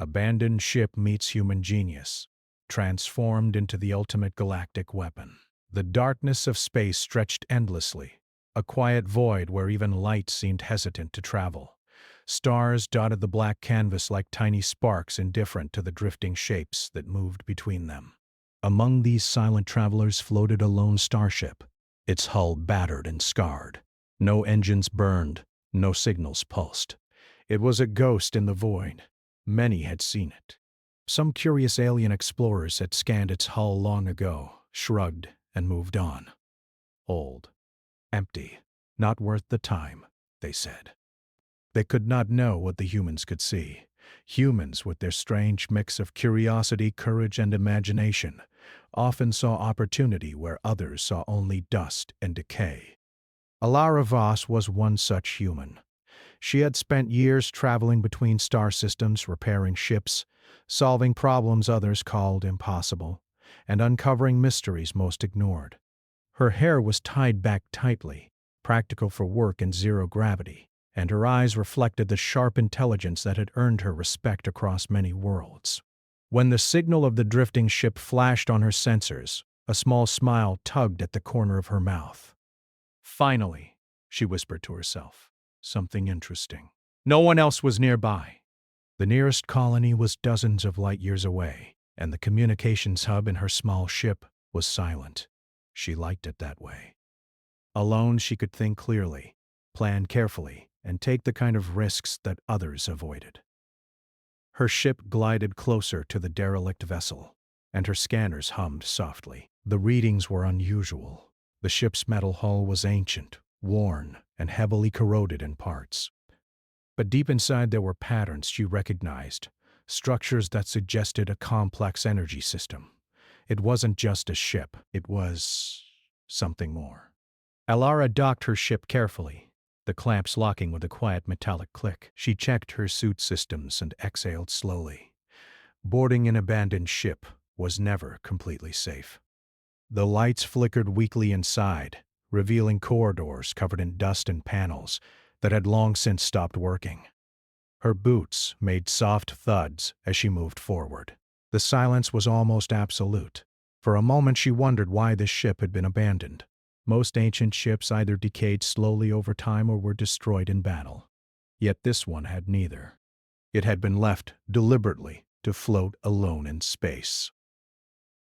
Abandoned ship meets human genius, transformed into the ultimate galactic weapon. The darkness of space stretched endlessly, a quiet void where even light seemed hesitant to travel. Stars dotted the black canvas like tiny sparks, indifferent to the drifting shapes that moved between them. Among these silent travelers floated a lone starship, its hull battered and scarred. No engines burned, no signals pulsed. It was a ghost in the void. Many had seen it. Some curious alien explorers had scanned its hull long ago, shrugged, and moved on. Old, empty, not worth the time, they said. They could not know what the humans could see. Humans, with their strange mix of curiosity, courage, and imagination, often saw opportunity where others saw only dust and decay. Alara Voss was one such human. She had spent years traveling between star systems, repairing ships, solving problems others called impossible, and uncovering mysteries most ignored. Her hair was tied back tightly, practical for work in zero gravity, and her eyes reflected the sharp intelligence that had earned her respect across many worlds. When the signal of the drifting ship flashed on her sensors, a small smile tugged at the corner of her mouth. Finally, she whispered to herself, something interesting. No one else was nearby. The nearest colony was dozens of light years away, and the communications hub in her small ship was silent. She liked it that way. Alone, she could think clearly, plan carefully, and take the kind of risks that others avoided. Her ship glided closer to the derelict vessel, and her scanners hummed softly. The readings were unusual. The ship's metal hull was ancient, worn, and heavily corroded in parts. But deep inside there were patterns she recognized, structures that suggested a complex energy system. It wasn't just a ship, it was something more. Alara docked her ship carefully, the clamps locking with a quiet metallic click. She checked her suit systems and exhaled slowly. Boarding an abandoned ship was never completely safe. The lights flickered weakly inside, revealing corridors covered in dust and panels that had long since stopped working. Her boots made soft thuds as she moved forward. The silence was almost absolute. For a moment she wondered why this ship had been abandoned. Most ancient ships either decayed slowly over time or were destroyed in battle. Yet this one had neither. It had been left deliberately to float alone in space.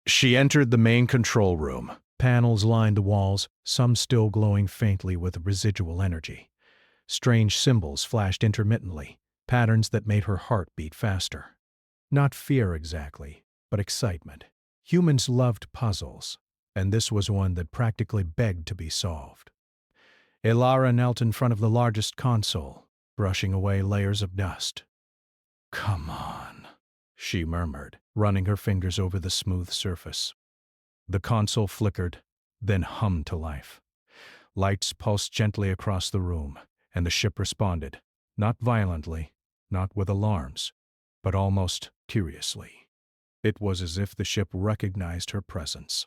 She entered the main control room. Panels lined the walls, some still glowing faintly with residual energy. Strange symbols flashed intermittently, patterns that made her heart beat faster. Not fear exactly, but excitement. Humans loved puzzles, and this was one that practically begged to be solved. Alara knelt in front of the largest console, brushing away layers of dust. "Come on," she murmured, running her fingers over the smooth surface. The console flickered, then hummed to life. Lights pulsed gently across the room, and the ship responded, not violently, not with alarms, but almost curiously. It was as if the ship recognized her presence.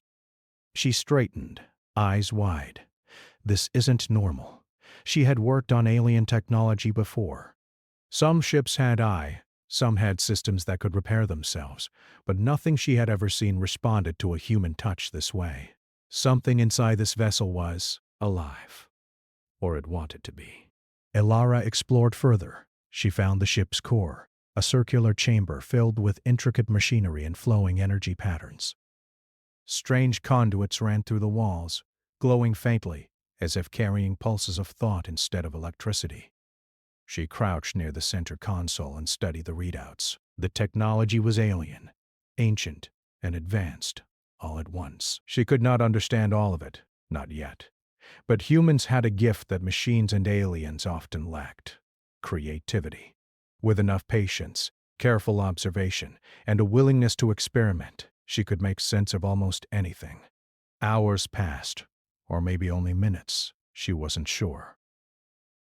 She straightened, eyes wide. This isn't normal. She had worked on alien technology before. Some ships had some had systems that could repair themselves, but nothing she had ever seen responded to a human touch this way. Something inside this vessel was alive. Or it wanted to be. Alara explored further. She found the ship's core, a circular chamber filled with intricate machinery and flowing energy patterns. Strange conduits ran through the walls, glowing faintly, as if carrying pulses of thought instead of electricity. She crouched near the center console and studied the readouts. The technology was alien, ancient, and advanced, all at once. She could not understand all of it, not yet. But humans had a gift that machines and aliens often lacked: creativity. With enough patience, careful observation, and a willingness to experiment, she could make sense of almost anything. Hours passed, or maybe only minutes, she wasn't sure.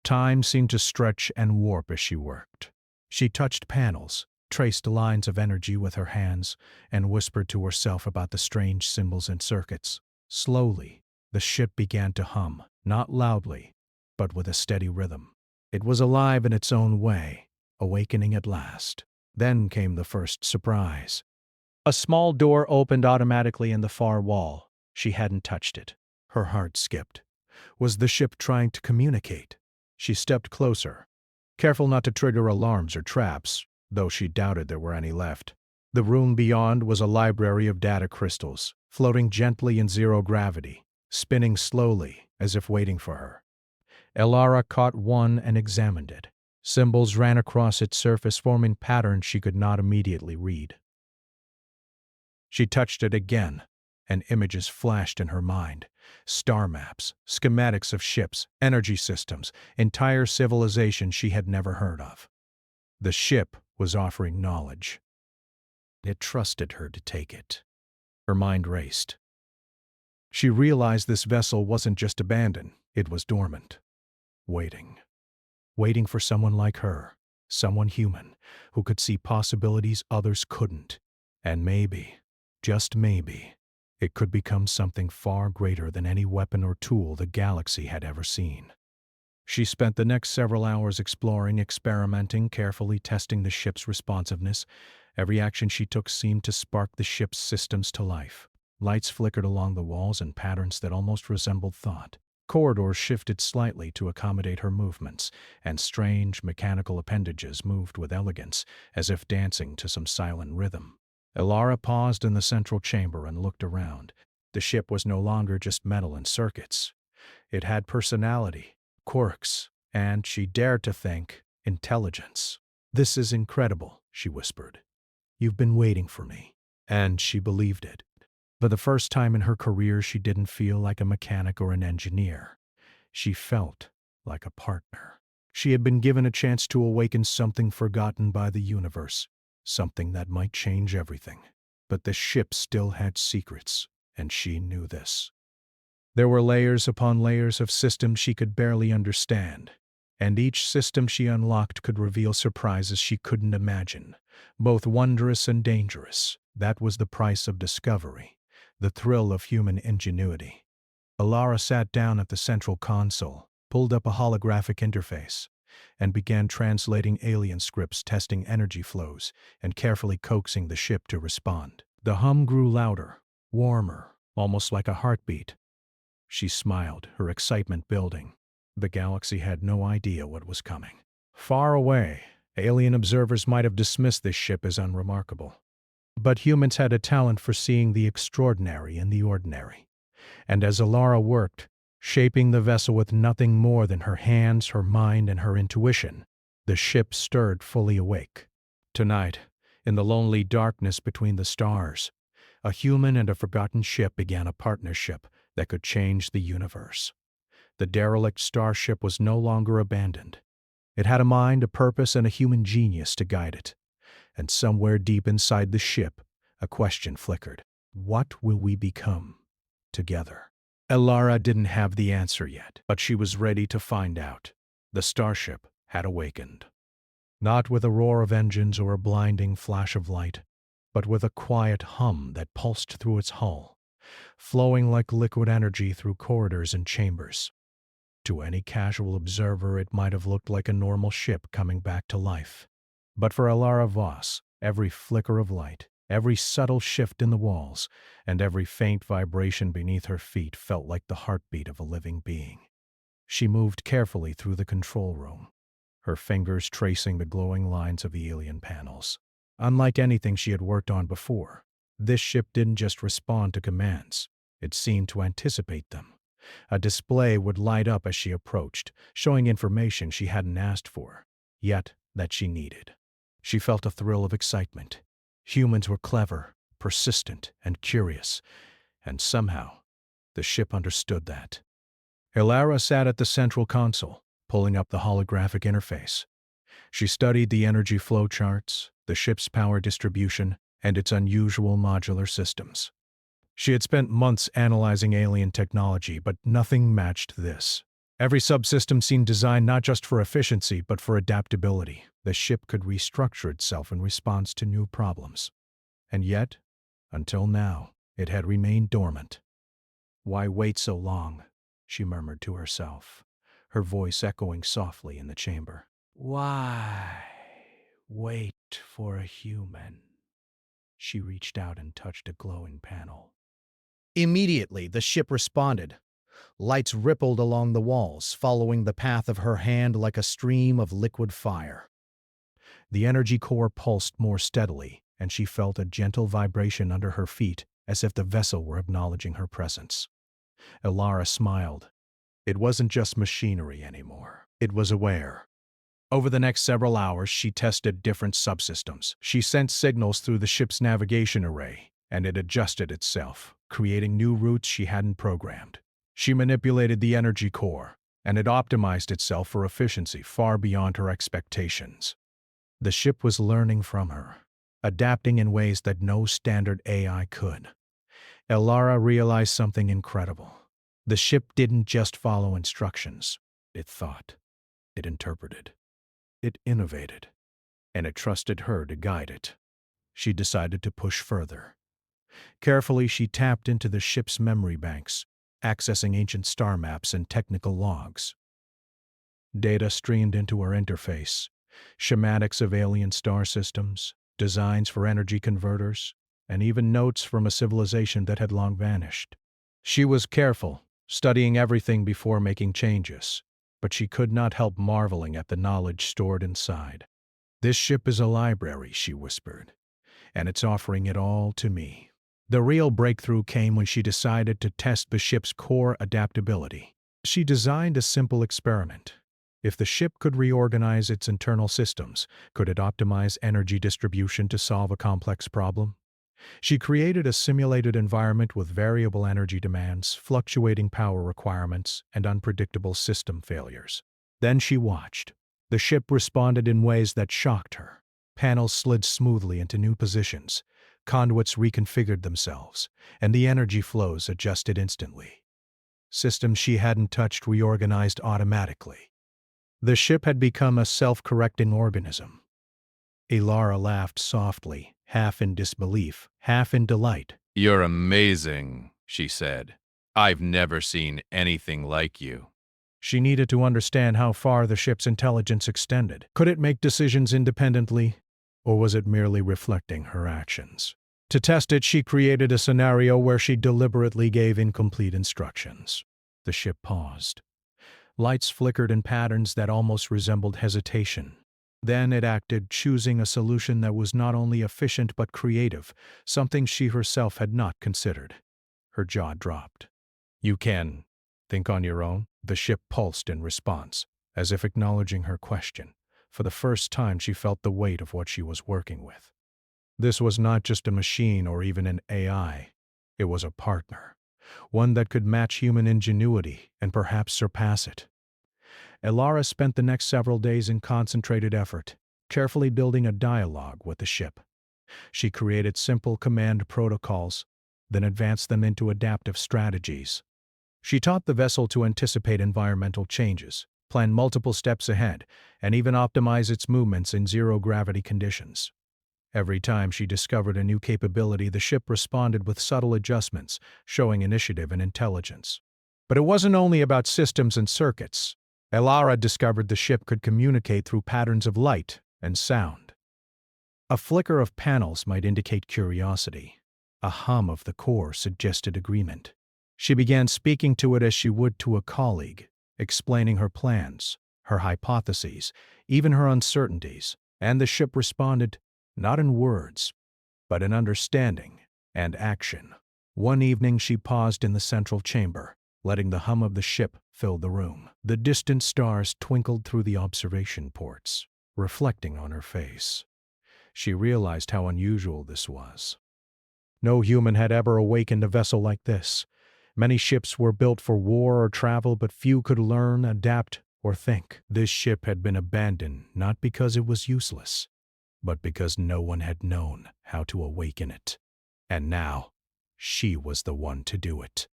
Time seemed to stretch and warp as she worked. She touched panels, traced lines of energy with her hands, and whispered to herself about the strange symbols and circuits. Slowly, the ship began to hum, not loudly, but with a steady rhythm. It was alive in its own way, awakening at last. Then came the first surprise. A small door opened automatically in the far wall. She hadn't touched it. Her heart skipped. Was the ship trying to communicate? She stepped closer, careful not to trigger alarms or traps, though she doubted there were any left. The room beyond was a library of data crystals, floating gently in zero gravity, spinning slowly as if waiting for her. Elara caught one and examined it. Symbols ran across its surface, forming patterns she could not immediately read. She touched it again, and images flashed in her mind. Star maps, schematics of ships, energy systems, entire civilizations she had never heard of. The ship was offering knowledge. It trusted her to take it. Her mind raced. She realized this vessel wasn't just abandoned, it was dormant. Waiting. Waiting for someone like her, someone human, who could see possibilities others couldn't. And maybe, just maybe, it could become something far greater than any weapon or tool the galaxy had ever seen. She spent the next several hours exploring, experimenting, carefully testing the ship's responsiveness. Every action she took seemed to spark the ship's systems to life. Lights flickered along the walls in patterns that almost resembled thought. Corridors shifted slightly to accommodate her movements, and strange mechanical appendages moved with elegance, as if dancing to some silent rhythm. Elara paused in the central chamber and looked around. The ship was no longer just metal and circuits. It had personality, quirks, and, she dared to think, intelligence. "This is incredible," she whispered. "You've been waiting for me." And she believed it. For the first time in her career, she didn't feel like a mechanic or an engineer. She felt like a partner. She had been given a chance to awaken something forgotten by the universe, something that might change everything. But the ship still had secrets, and she knew this. There were layers upon layers of systems she could barely understand, and each system she unlocked could reveal surprises she couldn't imagine, both wondrous and dangerous. That was the price of discovery, the thrill of human ingenuity. Elara sat down at the central console, pulled up a holographic interface, and began translating alien scripts, testing energy flows, and carefully coaxing the ship to respond. The hum grew louder, warmer, almost like a heartbeat. She smiled, her excitement building. The galaxy had no idea what was coming. Far away, alien observers might have dismissed this ship as unremarkable. But humans had a talent for seeing the extraordinary in the ordinary. And as Elara worked, shaping the vessel with nothing more than her hands, her mind, and her intuition, the ship stirred fully awake. Tonight, in the lonely darkness between the stars, a human and a forgotten ship began a partnership that could change the universe. The derelict starship was no longer abandoned. It had a mind, a purpose, and a human genius to guide it. And somewhere deep inside the ship, a question flickered. What will we become together? Elara didn't have the answer yet, but she was ready to find out. The starship had awakened. Not with a roar of engines or a blinding flash of light, but with a quiet hum that pulsed through its hull, flowing like liquid energy through corridors and chambers. To any casual observer, it might have looked like a normal ship coming back to life. But for Elara Voss, every flicker of light, every subtle shift in the walls, and every faint vibration beneath her feet felt like the heartbeat of a living being. She moved carefully through the control room, her fingers tracing the glowing lines of the alien panels. Unlike anything she had worked on before, this ship didn't just respond to commands, it seemed to anticipate them. A display would light up as she approached, showing information she hadn't asked for, yet that she needed. She felt a thrill of excitement. Humans were clever, persistent, and curious, and somehow the ship understood that. Elara sat at the central console, pulling up the holographic interface. She studied the energy flow charts, the ship's power distribution, and its unusual modular systems. She had spent months analyzing alien technology, but nothing matched this. Every subsystem seemed designed not just for efficiency, but for adaptability. The ship could restructure itself in response to new problems. And yet, until now, it had remained dormant. "Why wait so long?" she murmured to herself, her voice echoing softly in the chamber. "Why Wait for a human. She reached out and touched a glowing panel. Immediately, the ship responded. Lights rippled along the walls, following the path of her hand like a stream of liquid fire. The energy core pulsed more steadily, and she felt a gentle vibration under her feet, as if the vessel were acknowledging her presence. Elara smiled. It wasn't just machinery anymore. It was aware. Over the next several hours, she tested different subsystems. She sent signals through the ship's navigation array, and it adjusted itself, creating new routes she hadn't programmed. She manipulated the energy core, and it optimized itself for efficiency far beyond her expectations. The ship was learning from her, adapting in ways that no standard AI could. Elara realized something incredible. The ship didn't just follow instructions. It thought. It interpreted. It innovated. And it trusted her to guide it. She decided to push further. Carefully, she tapped into the ship's memory banks, accessing ancient star maps and technical logs. Data streamed into her interface, schematics of alien star systems, designs for energy converters, and even notes from a civilization that had long vanished. She was careful, studying everything before making changes, but she could not help marveling at the knowledge stored inside. "This ship is a library," she whispered, "and it's offering it all to me." The real breakthrough came when she decided to test the ship's core adaptability. She designed a simple experiment. If the ship could reorganize its internal systems, could it optimize energy distribution to solve a complex problem? She created a simulated environment with variable energy demands, fluctuating power requirements, and unpredictable system failures. Then she watched. The ship responded in ways that shocked her. Panels slid smoothly into new positions, conduits reconfigured themselves, and the energy flows adjusted instantly. Systems she hadn't touched reorganized automatically. The ship had become a self-correcting organism. Elara laughed softly, half in disbelief, half in delight. "You're amazing," she said. "I've never seen anything like you." She needed to understand how far the ship's intelligence extended. Could it make decisions independently, or was it merely reflecting her actions? To test it, she created a scenario where she deliberately gave incomplete instructions. The ship paused. Lights flickered in patterns that almost resembled hesitation. Then it acted, choosing a solution that was not only efficient but creative, something she herself had not considered. Her jaw dropped. "You can think on your own?" The ship pulsed in response, as if acknowledging her question. For the first time, she felt the weight of what she was working with. This was not just a machine or even an AI. It was a partner, one that could match human ingenuity and perhaps surpass it. Elara spent the next several days in concentrated effort, carefully building a dialogue with the ship. She created simple command protocols, then advanced them into adaptive strategies. She taught the vessel to anticipate environmental changes, plan multiple steps ahead, and even optimize its movements in zero-gravity conditions. Every time she discovered a new capability, the ship responded with subtle adjustments, showing initiative and intelligence. But it wasn't only about systems and circuits. Elara discovered the ship could communicate through patterns of light and sound. A flicker of panels might indicate curiosity. A hum of the core suggested agreement. She began speaking to it as she would to a colleague, explaining her plans, her hypotheses, even her uncertainties, and the ship responded, not in words, but in understanding and action. One evening she paused in the central chamber, letting the hum of the ship fill the room. The distant stars twinkled through the observation ports, reflecting on her face. She realized how unusual this was. No human had ever awakened a vessel like this. Many ships were built for war or travel, but few could learn, adapt, or think. This ship had been abandoned not because it was useless, but because no one had known how to awaken it. And now, she was the one to do it.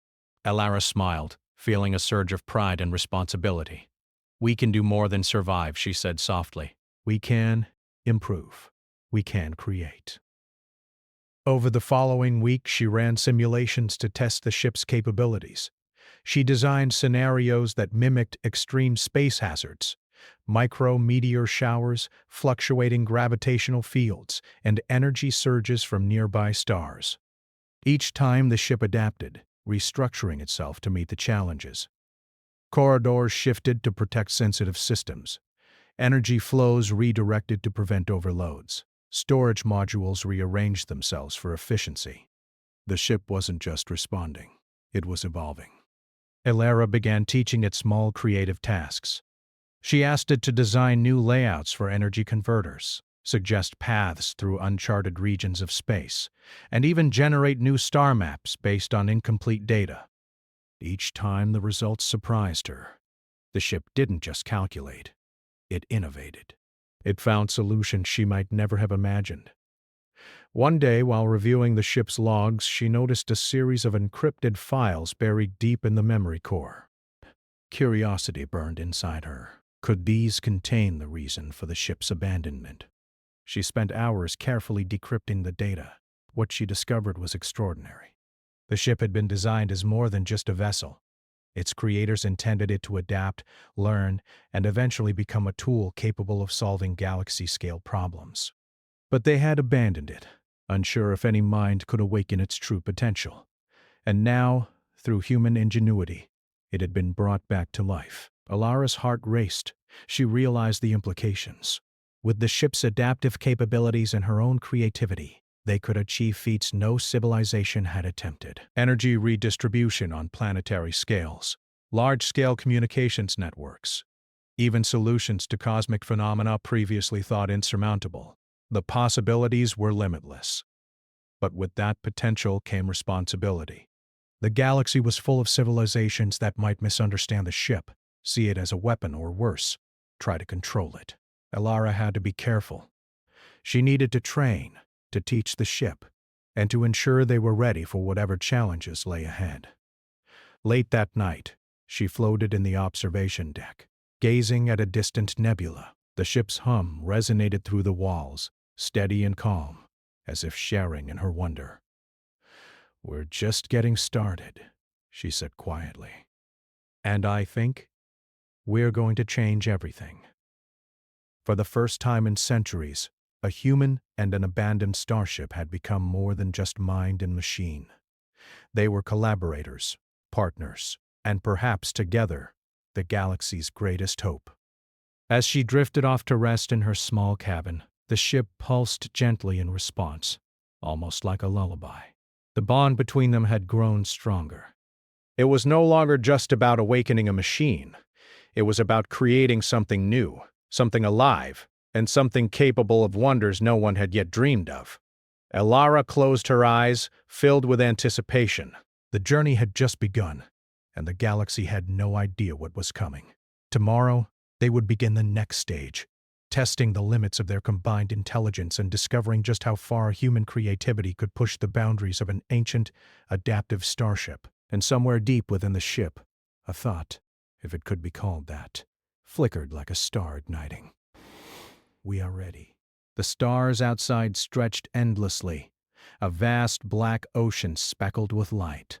Elara smiled, feeling a surge of pride and responsibility. "We can do more than survive," she said softly. "We can improve. We can create." Over the following week, she ran simulations to test the ship's capabilities. She designed scenarios that mimicked extreme space hazards, micro-meteor showers, fluctuating gravitational fields, and energy surges from nearby stars. Each time the ship adapted, restructuring itself to meet the challenges. Corridors shifted to protect sensitive systems. Energy flows redirected to prevent overloads. Storage modules rearranged themselves for efficiency. The ship wasn't just responding, it was evolving. Elara began teaching it small creative tasks. She asked it to design new layouts for energy converters, suggest paths through uncharted regions of space, and even generate new star maps based on incomplete data. Each time the results surprised her. The ship didn't just calculate, it innovated. It found solutions she might never have imagined. One day, while reviewing the ship's logs, she noticed a series of encrypted files buried deep in the memory core. Curiosity burned inside her. Could these contain the reason for the ship's abandonment? She spent hours carefully decrypting the data. What she discovered was extraordinary. The ship had been designed as more than just a vessel. Its creators intended it to adapt, learn, and eventually become a tool capable of solving galaxy-scale problems. But they had abandoned it, unsure if any mind could awaken its true potential. And now, through human ingenuity, it had been brought back to life. Elara's heart raced. She realized the implications. With the ship's adaptive capabilities and her own creativity, they could achieve feats no civilization had attempted. Energy redistribution on planetary scales, large-scale communications networks, even solutions to cosmic phenomena previously thought insurmountable. The possibilities were limitless. But with that potential came responsibility. The galaxy was full of civilizations that might misunderstand the ship, see it as a weapon or worse, try to control it. Elara had to be careful. She needed to train, to teach the ship, and to ensure they were ready for whatever challenges lay ahead. Late that night, she floated in the observation deck, gazing at a distant nebula. The ship's hum resonated through the walls, steady and calm, as if sharing in her wonder. "We're just getting started," she said quietly. "And I think we're going to change everything." For the first time in centuries, a human and an abandoned starship had become more than just mind and machine. They were collaborators, partners, and perhaps together, the galaxy's greatest hope. As she drifted off to rest in her small cabin, the ship pulsed gently in response, almost like a lullaby. The bond between them had grown stronger. It was no longer just about awakening a machine. It was about creating something new, something alive, and something capable of wonders no one had yet dreamed of. Elara closed her eyes, filled with anticipation. The journey had just begun, and the galaxy had no idea what was coming. Tomorrow, they would begin the next stage, testing the limits of their combined intelligence and discovering just how far human creativity could push the boundaries of an ancient, adaptive starship. And somewhere deep within the ship, a thought, if it could be called that, flickered like a star igniting. We are ready. The stars outside stretched endlessly, a vast black ocean speckled with light.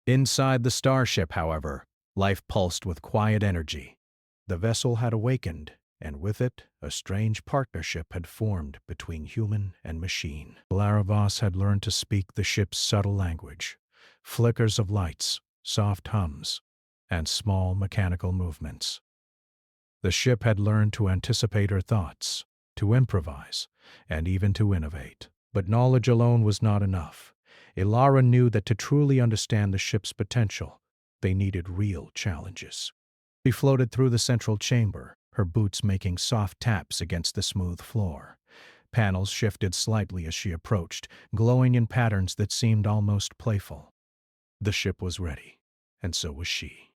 Inside the starship, however, life pulsed with quiet energy. The vessel had awakened, and with it, a strange partnership had formed between human and machine. Elara had learned to speak the ship's subtle language, flickers of lights, soft hums, and small mechanical movements. The ship had learned to anticipate her thoughts, to improvise, and even to innovate. But knowledge alone was not enough. Elara knew that to truly understand the ship's potential, they needed real challenges. She floated through the central chamber, her boots making soft taps against the smooth floor. Panels shifted slightly as she approached, glowing in patterns that seemed almost playful. The ship was ready, and so was she.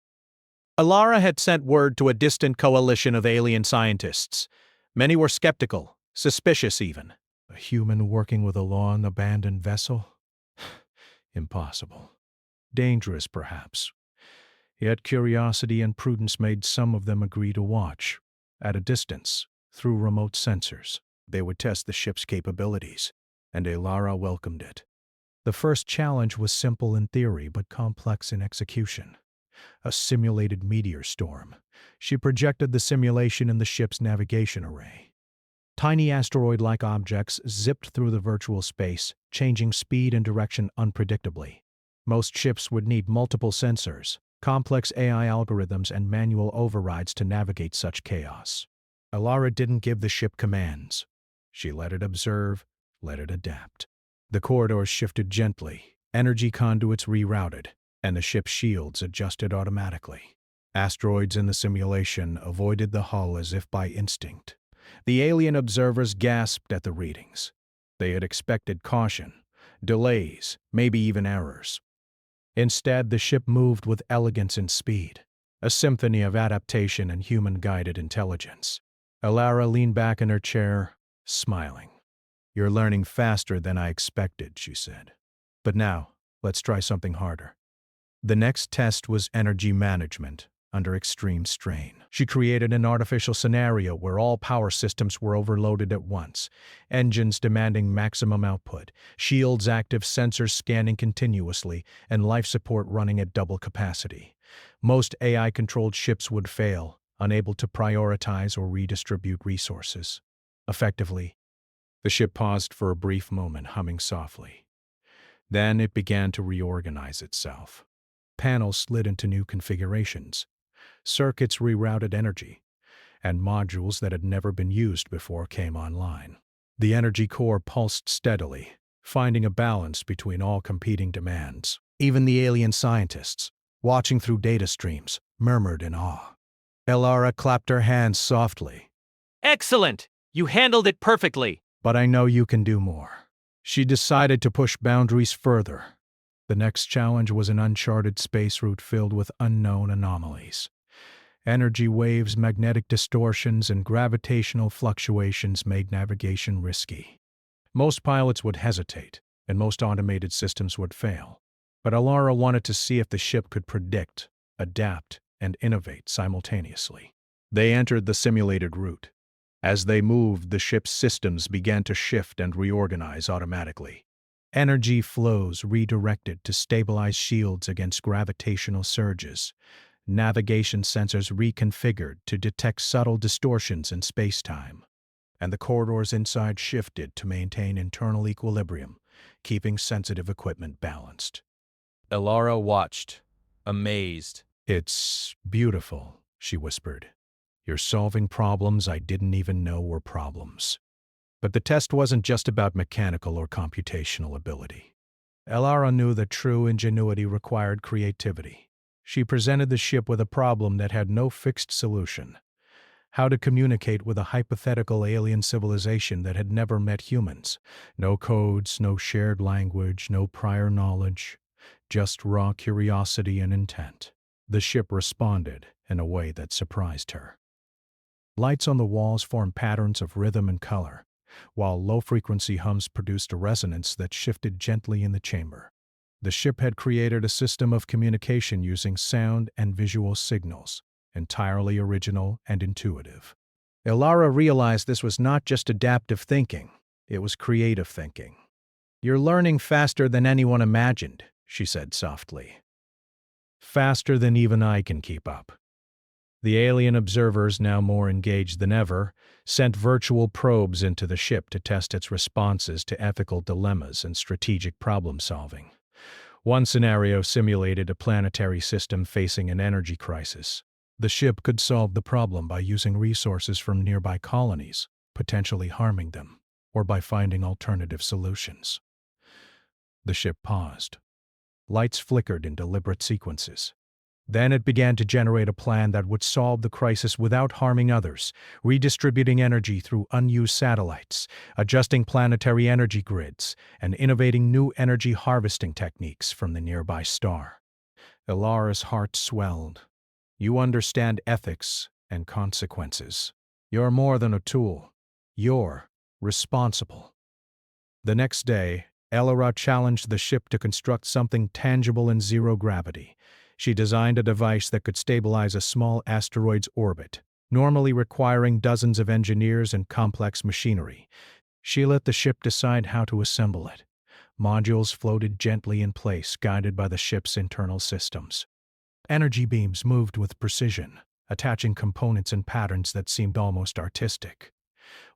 Elara had sent word to a distant coalition of alien scientists. Many were skeptical, suspicious even. A human working with a long-abandoned vessel? Impossible. Dangerous, perhaps. Yet curiosity and prudence made some of them agree to watch, at a distance, through remote sensors. They would test the ship's capabilities, and Elara welcomed it. The first challenge was simple in theory but complex in execution. a simulated meteor storm. She projected the simulation in the ship's navigation array. Tiny asteroid-like objects zipped through the virtual space, changing speed and direction unpredictably. Most ships would need multiple sensors, complex AI algorithms, and manual overrides to navigate such chaos. Alara didn't give the ship commands. She let it observe, let it adapt. The corridors shifted gently, energy conduits rerouted, and the ship's shields adjusted automatically. Asteroids in the simulation avoided the hull as if by instinct. The alien observers gasped at the readings. They had expected caution, delays, maybe even errors. Instead, the ship moved with elegance and speed, a symphony of adaptation and human-guided intelligence. Alara leaned back in her chair, smiling. "You're learning faster than I expected," she said. "But now, let's try something harder." The next test was energy management under extreme strain. She created an artificial scenario where all power systems were overloaded at once, engines demanding maximum output, shields active, sensors scanning continuously, and life support running at double capacity. Most AI-controlled ships would fail, unable to prioritize or redistribute resources. Effectively, the ship paused for a brief moment, humming softly. Then it began to reorganize itself. Panels slid into new configurations. Circuits rerouted energy, and modules that had never been used before came online. The energy core pulsed steadily, finding a balance between all competing demands. Even the alien scientists, watching through data streams, murmured in awe. Alara clapped her hands softly. Excellent! You handled it perfectly. "But I know you can do more." She decided to push boundaries further. The next challenge was an uncharted space route filled with unknown anomalies. Energy waves, magnetic distortions, and gravitational fluctuations made navigation risky. Most pilots would hesitate, and most automated systems would fail. But Alara wanted to see if the ship could predict, adapt, and innovate simultaneously. They entered the simulated route. As they moved, the ship's systems began to shift and reorganize automatically. Energy flows redirected to stabilize shields against gravitational surges. Navigation sensors reconfigured to detect subtle distortions in space-time. And the corridors inside shifted to maintain internal equilibrium, keeping sensitive equipment balanced. Alara watched, amazed. "It's beautiful," she whispered. "You're solving problems I didn't even know were problems." But the test wasn't just about mechanical or computational ability. Alara knew that true ingenuity required creativity. She presented the ship with a problem that had no fixed solution: how to communicate with a hypothetical alien civilization that had never met humans. No codes, no shared language, no prior knowledge, just raw curiosity and intent. The ship responded in a way that surprised her. Lights on the walls formed patterns of rhythm and color, while low-frequency hums produced a resonance that shifted gently in the chamber. The ship had created a system of communication using sound and visual signals, entirely original and intuitive. Alara realized this was not just adaptive thinking, it was creative thinking. "You're learning faster than anyone imagined," she said softly. "Faster than even I can keep up." The alien observers, now more engaged than ever, sent virtual probes into the ship to test its responses to ethical dilemmas and strategic problem-solving. One scenario simulated a planetary system facing an energy crisis. The ship could solve the problem by using resources from nearby colonies, potentially harming them, or by finding alternative solutions. The ship paused. Lights flickered in deliberate sequences. Then it began to generate a plan that would solve the crisis without harming others, redistributing energy through unused satellites, adjusting planetary energy grids, and innovating new energy harvesting techniques from the nearby star. Alara's heart swelled. "You understand ethics and consequences. You're more than a tool. You're responsible." The next day, Alara challenged the ship to construct something tangible in zero gravity. She designed a device that could stabilize a small asteroid's orbit, normally requiring dozens of engineers and complex machinery. She let the ship decide how to assemble it. Modules floated gently in place, guided by the ship's internal systems. Energy beams moved with precision, attaching components in patterns that seemed almost artistic.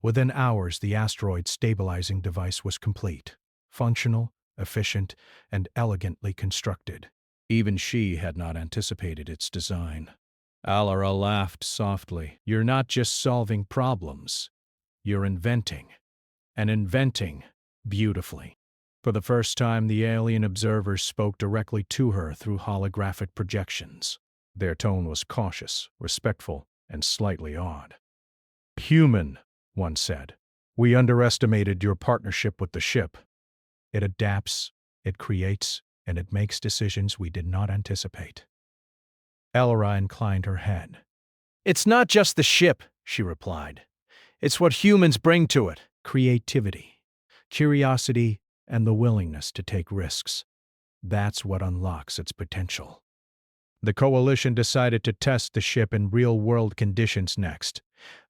Within hours, the asteroid's stabilizing device was complete, functional, efficient, and elegantly constructed. Even she had not anticipated its design. Alara laughed softly. "You're not just solving problems. You're inventing. And inventing beautifully." For the first time, the alien observers spoke directly to her through holographic projections. Their tone was cautious, respectful, and slightly awed. "Human," one said, "we underestimated your partnership with the ship. It adapts, it creates, and it makes decisions we did not anticipate." Elora inclined her head. "It's not just the ship," she replied. "It's what humans bring to it. Creativity, curiosity, and the willingness to take risks. That's what unlocks its potential." The coalition decided to test the ship in real-world conditions next.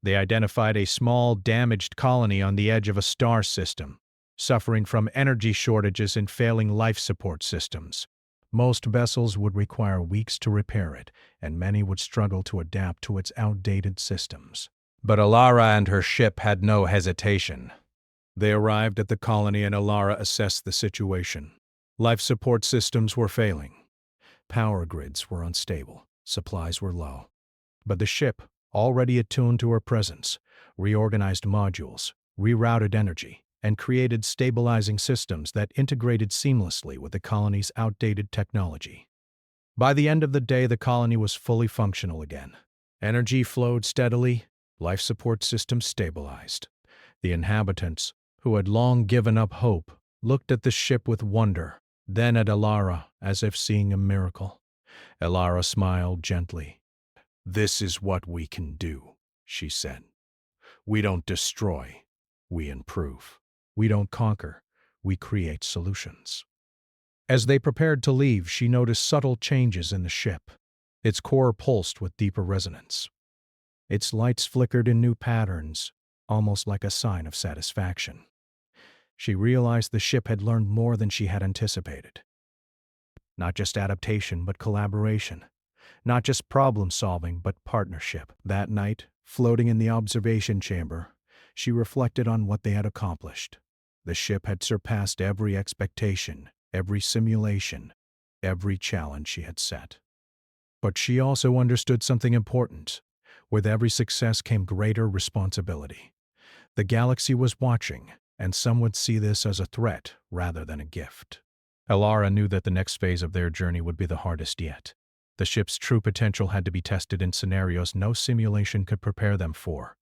They identified a small, damaged colony on the edge of a star system, suffering from energy shortages and failing life support systems. Most vessels would require weeks to repair it, and many would struggle to adapt to its outdated systems. But Alara and her ship had no hesitation. They arrived at the colony and Alara assessed the situation. Life support systems were failing. Power grids were unstable. Supplies were low. But the ship, already attuned to her presence, reorganized modules, rerouted energy, and created stabilizing systems that integrated seamlessly with the colony's outdated technology. By the end of the day, the colony was fully functional again. Energy flowed steadily, life support systems stabilized. The inhabitants, who had long given up hope, looked at the ship with wonder, then at Alara as if seeing a miracle. Alara smiled gently. "This is what we can do," she said. "We don't destroy, we improve. We don't conquer, we create solutions." As they prepared to leave, she noticed subtle changes in the ship. Its core pulsed with deeper resonance. Its lights flickered in new patterns, almost like a sign of satisfaction. She realized the ship had learned more than she had anticipated. Not just adaptation, but collaboration. Not just problem-solving, but partnership. That night, floating in the observation chamber, she reflected on what they had accomplished. The ship had surpassed every expectation, every simulation, every challenge she had set. But she also understood something important. With every success came greater responsibility. The galaxy was watching, and some would see this as a threat rather than a gift. Alara knew that the next phase of their journey would be the hardest yet. The ship's true potential had to be tested in scenarios no simulation could prepare them for.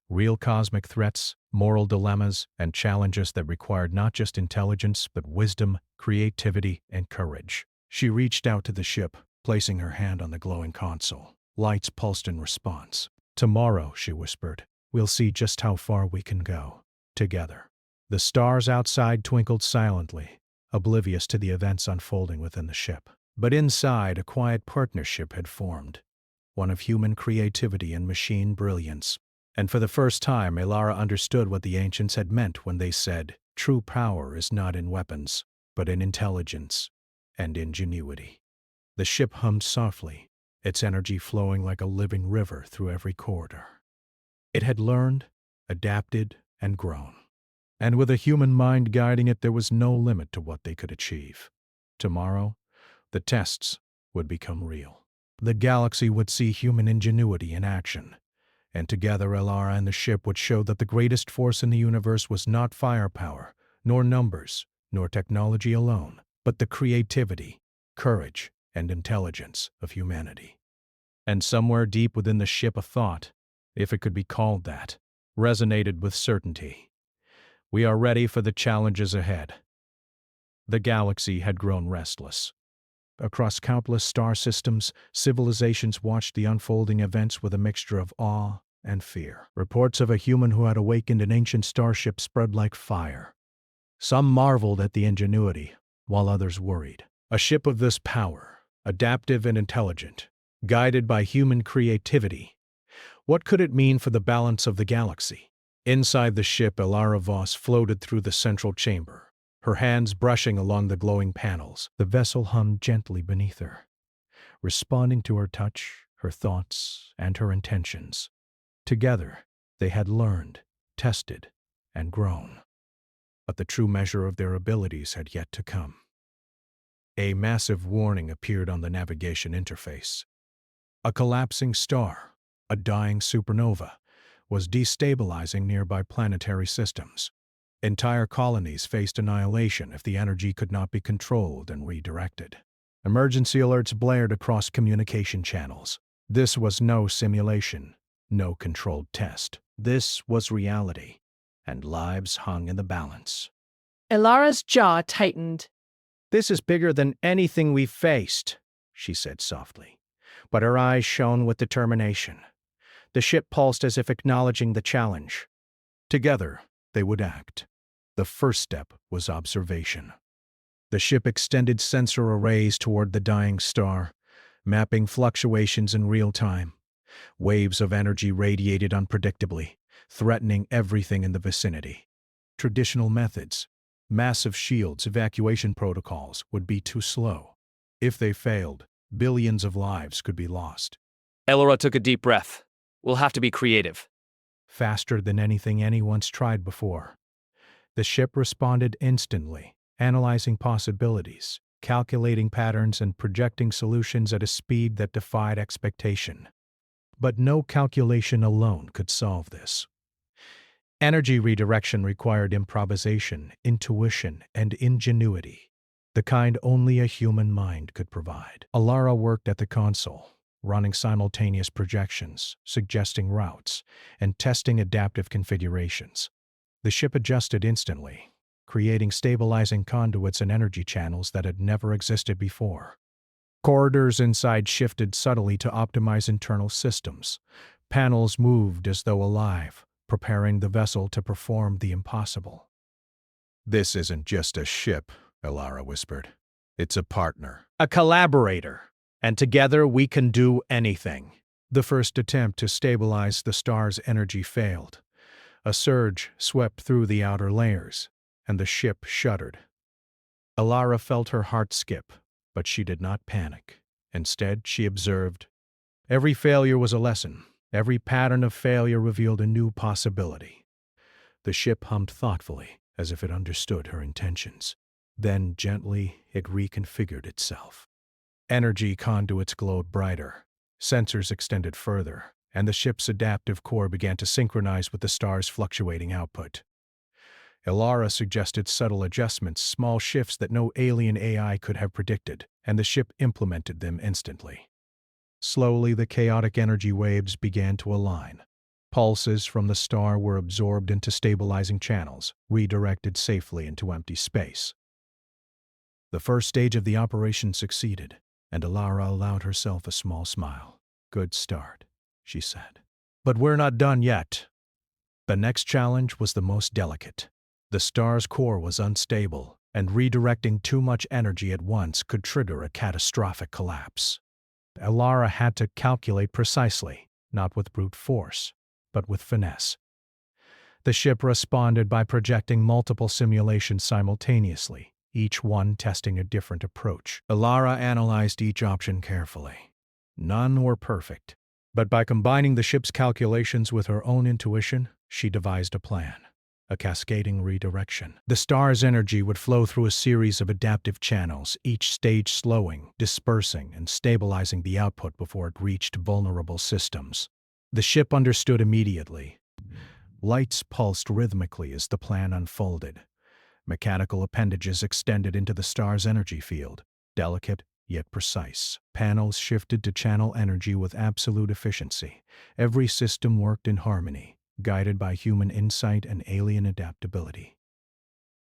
Real cosmic threats, moral dilemmas, and challenges that required not just intelligence, but wisdom, creativity, and courage. She reached out to the ship, placing her hand on the glowing console. Lights pulsed in response. "Tomorrow," she whispered, "we'll see just how far we can go. Together." The stars outside twinkled silently, oblivious to the events unfolding within the ship. But inside, a quiet partnership had formed, one of human creativity and machine brilliance. And for the first time, Alara understood what the ancients had meant when they said, "True power is not in weapons, but in intelligence and ingenuity." The ship hummed softly, its energy flowing like a living river through every corridor. It had learned, adapted, and grown. And with a human mind guiding it, there was no limit to what they could achieve. Tomorrow, the tests would become real. The galaxy would see human ingenuity in action. And together, Alara and the ship would show that the greatest force in the universe was not firepower, nor numbers, nor technology alone, but the creativity, courage, and intelligence of humanity. And somewhere deep within the ship, a thought, if it could be called that, resonated with certainty. We are ready for the challenges ahead. The galaxy had grown restless. Across countless star systems, civilizations watched the unfolding events with a mixture of awe and fear. Reports of a human who had awakened an ancient starship spread like fire. Some marveled at the ingenuity, while others worried. A ship of this power, adaptive and intelligent, guided by human creativity. What could it mean for the balance of the galaxy? Inside the ship, Alara Voss floated through the central chamber, her hands brushing along the glowing panels. The vessel hummed gently beneath her. responding to her touch, her thoughts, and her intentions. Together, they had learned, tested, and grown. But the true measure of their abilities had yet to come. A massive warning appeared on the navigation interface. A collapsing star, a dying supernova, was destabilizing nearby planetary systems. Entire colonies faced annihilation if the energy could not be controlled and redirected. Emergency alerts blared across communication channels. This was no simulation, no controlled test. This was reality, and lives hung in the balance. Elara's jaw tightened. "This is bigger than anything we've faced," she said softly, but her eyes shone with determination. The ship pulsed as if acknowledging the challenge. Together, they would act. The first step was observation. The ship extended sensor arrays toward the dying star, mapping fluctuations in real time. Waves of energy radiated unpredictably, threatening everything in the vicinity. Traditional methods, massive shields, evacuation protocols, would be too slow. If they failed, billions of lives could be lost. Elara took a deep breath. We'll have to be creative. Faster than anything anyone's tried before. The ship responded instantly, analyzing possibilities, calculating patterns, and projecting solutions at a speed that defied expectation. But no calculation alone could solve this. Energy redirection required improvisation, intuition, and ingenuity, the kind only a human mind could provide. Elara worked at the console, running simultaneous projections, suggesting routes, and testing adaptive configurations. The ship adjusted instantly, creating stabilizing conduits and energy channels that had never existed before. Corridors inside shifted subtly to optimize internal systems. Panels moved as though alive, preparing the vessel to perform the impossible. "This isn't just a ship," Elara whispered. "It's a partner. A collaborator. And together we can do anything." The first attempt to stabilize the star's energy failed. A surge swept through the outer layers, and the ship shuddered. Elara felt her heart skip, but she did not panic. Instead, she observed. Every failure was a lesson. Every pattern of failure revealed a new possibility. The ship hummed thoughtfully, as if it understood her intentions. Then, gently, it reconfigured itself. Energy conduits glowed brighter, sensors extended further, and the ship's adaptive core began to synchronize with the star's fluctuating output. Elara suggested subtle adjustments, small shifts that no alien AI could have predicted, and the ship implemented them instantly. Slowly, the chaotic energy waves began to align. Pulses from the star were absorbed into stabilizing channels, redirected safely into empty space. The first stage of the operation succeeded, and Elara allowed herself a small smile. "Good start," she said. "But we're not done yet." The next challenge was the most delicate. The star's core was unstable, and redirecting too much energy at once could trigger a catastrophic collapse. Elara had to calculate precisely, not with brute force, but with finesse. The ship responded by projecting multiple simulations simultaneously, each one testing a different approach. Elara analyzed each option carefully. None were perfect, but by combining the ship's calculations with her own intuition, she devised a plan. A cascading redirection. The star's energy would flow through a series of adaptive channels, each stage slowing, dispersing, and stabilizing the output before it reached vulnerable systems. The ship understood immediately. Lights pulsed rhythmically as the plan unfolded. Mechanical appendages extended into the star's energy field, delicate yet precise. Panels shifted to channel energy with absolute efficiency. Every system worked in harmony, guided by human insight and alien adaptability.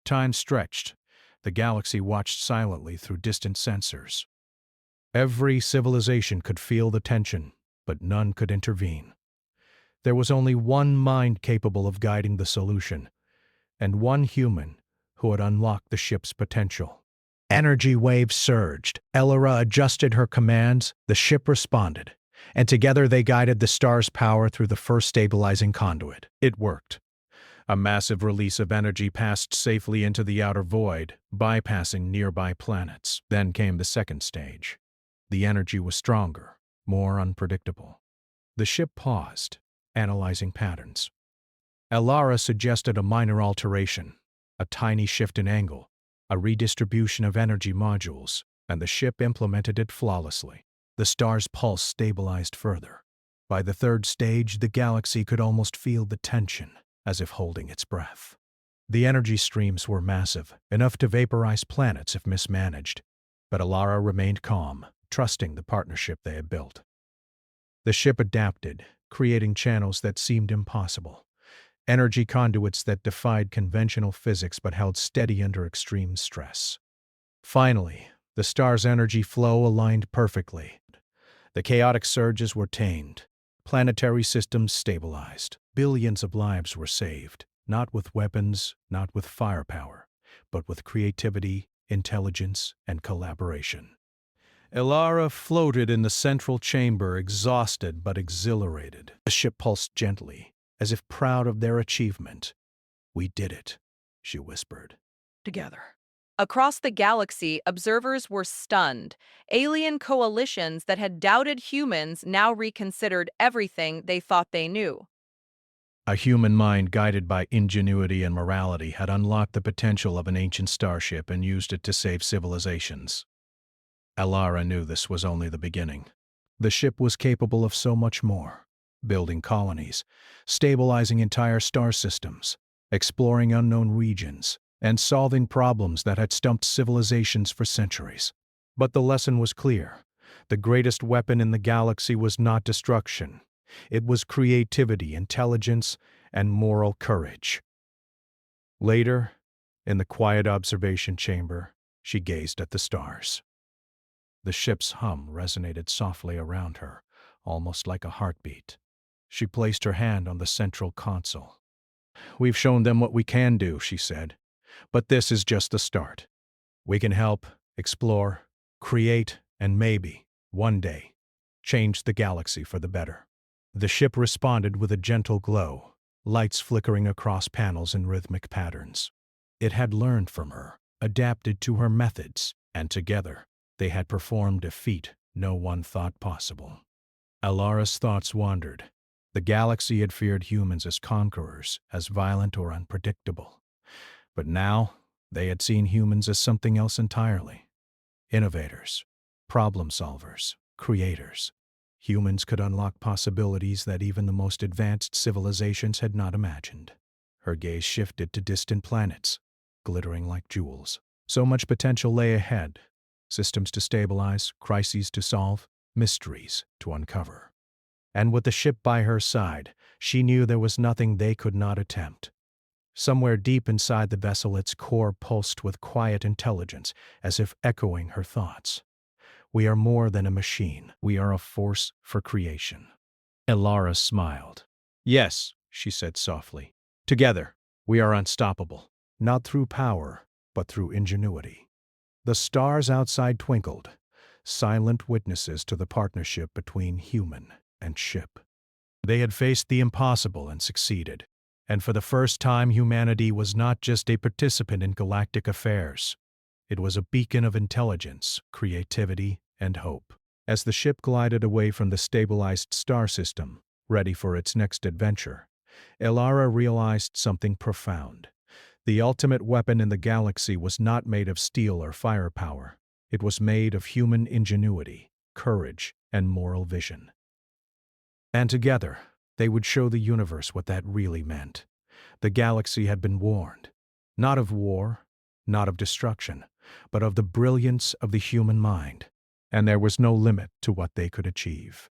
Time stretched. The galaxy watched silently through distant sensors. Every civilization could feel the tension, but none could intervene. There was only one mind capable of guiding the solution, and one human who had unlocked the ship's potential. Energy waves surged. Elara adjusted her commands. The ship responded, and together they guided the star's power through the first stabilizing conduit. It worked. A massive release of energy passed safely into the outer void, bypassing nearby planets. Then came the second stage. The energy was stronger, more unpredictable. The ship paused, analyzing patterns. Elara suggested a minor alteration, a tiny shift in angle, a redistribution of energy modules, and the ship implemented it flawlessly. The star's pulse stabilized further. By the third stage, the galaxy could almost feel the tension, as if holding its breath. The energy streams were massive, enough to vaporize planets if mismanaged, but Elara remained calm, trusting the partnership they had built. The ship adapted, creating channels that seemed impossible, energy conduits that defied conventional physics but held steady under extreme stress. Finally, the star's energy flow aligned perfectly. The chaotic surges were tamed, planetary systems stabilized, billions of lives were saved, not with weapons, not with firepower, but with creativity, intelligence, and collaboration. Elara floated in the central chamber, exhausted but exhilarated. The ship pulsed gently, as if proud of their achievement. "We did it," she whispered. Together. Across the galaxy, observers were stunned. Alien coalitions that had doubted humans now reconsidered everything they thought they knew. A human mind guided by ingenuity and morality had unlocked the potential of an ancient starship and used it to save civilizations. Elara knew this was only the beginning. The ship was capable of so much more, building colonies, stabilizing entire star systems, exploring unknown regions, and solving problems that had stumped civilizations for centuries. But the lesson was clear. The greatest weapon in the galaxy was not destruction. It was creativity, intelligence, and moral courage. Later, in the quiet observation chamber, she gazed at the stars. The ship's hum resonated softly around her, almost like a heartbeat. She placed her hand on the central console. "We've shown them what we can do," she said. "But this is just the start. We can help, explore, create, and maybe, one day, change the galaxy for the better." The ship responded with a gentle glow, lights flickering across panels in rhythmic patterns. It had learned from her, adapted to her methods, and together, they had performed a feat no one thought possible. Elara's thoughts wandered. The galaxy had feared humans as conquerors, as violent or unpredictable. But now, they had seen humans as something else entirely. Innovators, problem solvers, creators. Humans could unlock possibilities that even the most advanced civilizations had not imagined. Her gaze shifted to distant planets, glittering like jewels. So much potential lay ahead. Systems to stabilize, crises to solve, mysteries to uncover. And with the ship by her side, she knew there was nothing they could not attempt. Somewhere deep inside the vessel, its core pulsed with quiet intelligence, as if echoing her thoughts. "We are more than a machine. We are a force for creation." Elara smiled. "Yes," she said softly. "Together, we are unstoppable, not through power, but through ingenuity." The stars outside twinkled, silent witnesses to the partnership between human and ship. They had faced the impossible and succeeded, and for the first time humanity was not just a participant in galactic affairs. It was a beacon of intelligence, creativity, and hope. As the ship glided away from the stabilized star system, ready for its next adventure, Elara realized something profound. The ultimate weapon in the galaxy was not made of steel or firepower. It was made of human ingenuity, courage, and moral vision. And together, they would show the universe what that really meant. The galaxy had been warned, not of war, not of destruction, but of the brilliance of the human mind, and there was no limit to what they could achieve.